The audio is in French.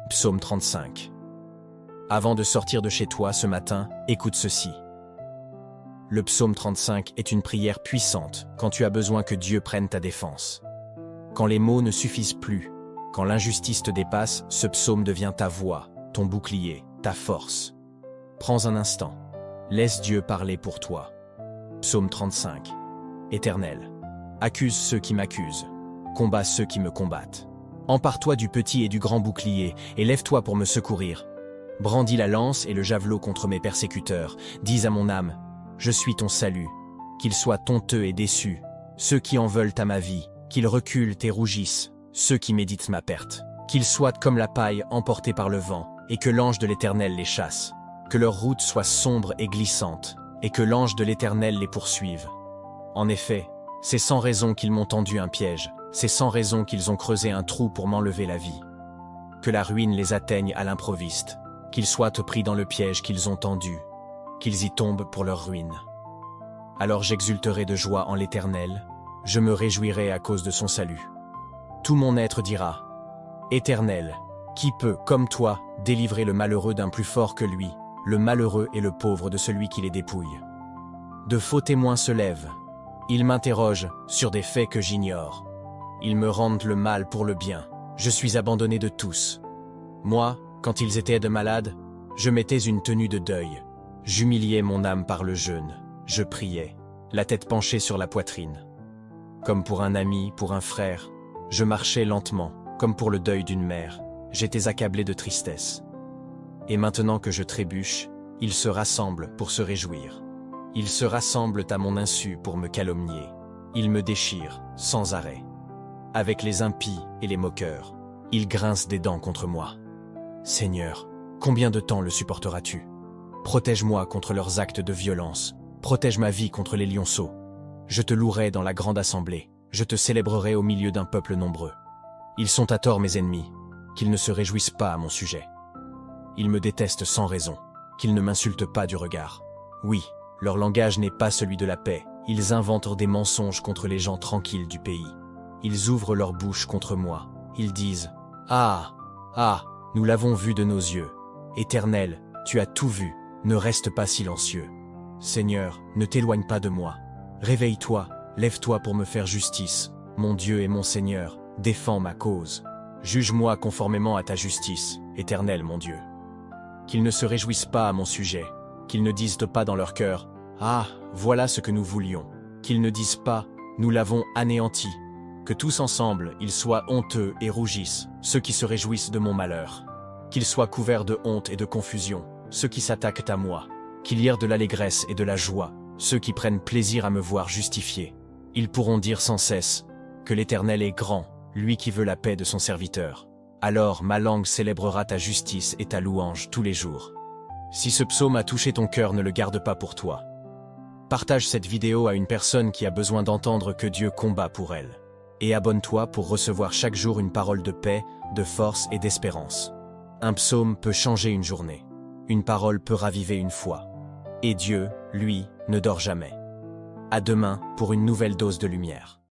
Psaume 35. Avant de sortir de chez toi ce matin, écoute ceci. Le psaume 35 est une prière puissante quand tu as besoin que Dieu prenne ta défense. Quand les mots ne suffisent plus, quand l'injustice te dépasse, ce psaume devient ta voix, ton bouclier, ta force. Prends un instant. Laisse Dieu parler pour toi. Psaume 35. Éternel, accuse ceux qui m'accusent. Combat ceux qui me combattent. Empare-toi du petit et du grand bouclier, et lève-toi pour me secourir. Brandis la lance et le javelot contre mes persécuteurs. Dis à mon âme, je suis ton salut. Qu'ils soient honteux et déçus, ceux qui en veulent à ma vie, qu'ils reculent et rougissent, ceux qui méditent ma perte. Qu'ils soient comme la paille emportée par le vent, et que l'ange de l'Éternel les chasse. Que leur route soit sombre et glissante, et que l'ange de l'Éternel les poursuive. En effet, c'est sans raison qu'ils m'ont tendu un piège, c'est sans raison qu'ils ont creusé un trou pour m'enlever la vie. Que la ruine les atteigne à l'improviste, qu'ils soient pris dans le piège qu'ils ont tendu, qu'ils y tombent pour leur ruine. Alors j'exulterai de joie en l'Éternel, je me réjouirai à cause de son salut. Tout mon être dira, Éternel, qui peut, comme toi, délivrer le malheureux d'un plus fort que lui, le malheureux et le pauvre de celui qui les dépouille. De faux témoins se lèvent. Ils m'interrogent sur des faits que j'ignore. Ils me rendent le mal pour le bien. Je suis abandonné de tous. Moi, quand ils étaient de malades, je mettais une tenue de deuil. J'humiliais mon âme par le jeûne. Je priais, la tête penchée sur la poitrine. Comme pour un ami, pour un frère, je marchais lentement, comme pour le deuil d'une mère. J'étais accablé de tristesse. Et maintenant que je trébuche, ils se rassemblent pour se réjouir. Ils se rassemblent à mon insu pour me calomnier. Ils me déchirent, sans arrêt. Avec les impies et les moqueurs, ils grincent des dents contre moi. Seigneur, combien de temps le supporteras-tu? Protège-moi contre leurs actes de violence. Protège ma vie contre les lionceaux. Je te louerai dans la grande assemblée. Je te célébrerai au milieu d'un peuple nombreux. Ils sont à tort mes ennemis, qu'ils ne se réjouissent pas à mon sujet. Ils me détestent sans raison, qu'ils ne m'insultent pas du regard. Oui, leur langage n'est pas celui de la paix. Ils inventent des mensonges contre les gens tranquilles du pays. Ils ouvrent leur bouche contre moi. Ils disent « Ah, ah, nous l'avons vu de nos yeux. Éternel, tu as tout vu, ne reste pas silencieux. Seigneur, ne t'éloigne pas de moi. Réveille-toi, lève-toi pour me faire justice. Mon Dieu et mon Seigneur, défends ma cause. Juge-moi conformément à ta justice, Éternel mon Dieu. Qu'ils ne se réjouissent pas à mon sujet, qu'ils ne disent pas dans leur cœur « Ah, voilà ce que nous voulions », qu'ils ne disent pas « Nous l'avons anéanti », que tous ensemble ils soient honteux et rougissent, ceux qui se réjouissent de mon malheur. Qu'ils soient couverts de honte et de confusion, ceux qui s'attaquent à moi. Qu'il y ait de l'allégresse et de la joie, ceux qui prennent plaisir à me voir justifié. Ils pourront dire sans cesse que l'Éternel est grand, lui qui veut la paix de son serviteur. Alors ma langue célébrera ta justice et ta louange tous les jours. Si ce psaume a touché ton cœur, ne le garde pas pour toi. Partage cette vidéo à une personne qui a besoin d'entendre que Dieu combat pour elle. Et abonne-toi pour recevoir chaque jour une parole de paix, de force et d'espérance. Un psaume peut changer une journée. Une parole peut raviver une foi. Et Dieu, lui, ne dort jamais. À demain pour une nouvelle dose de lumière.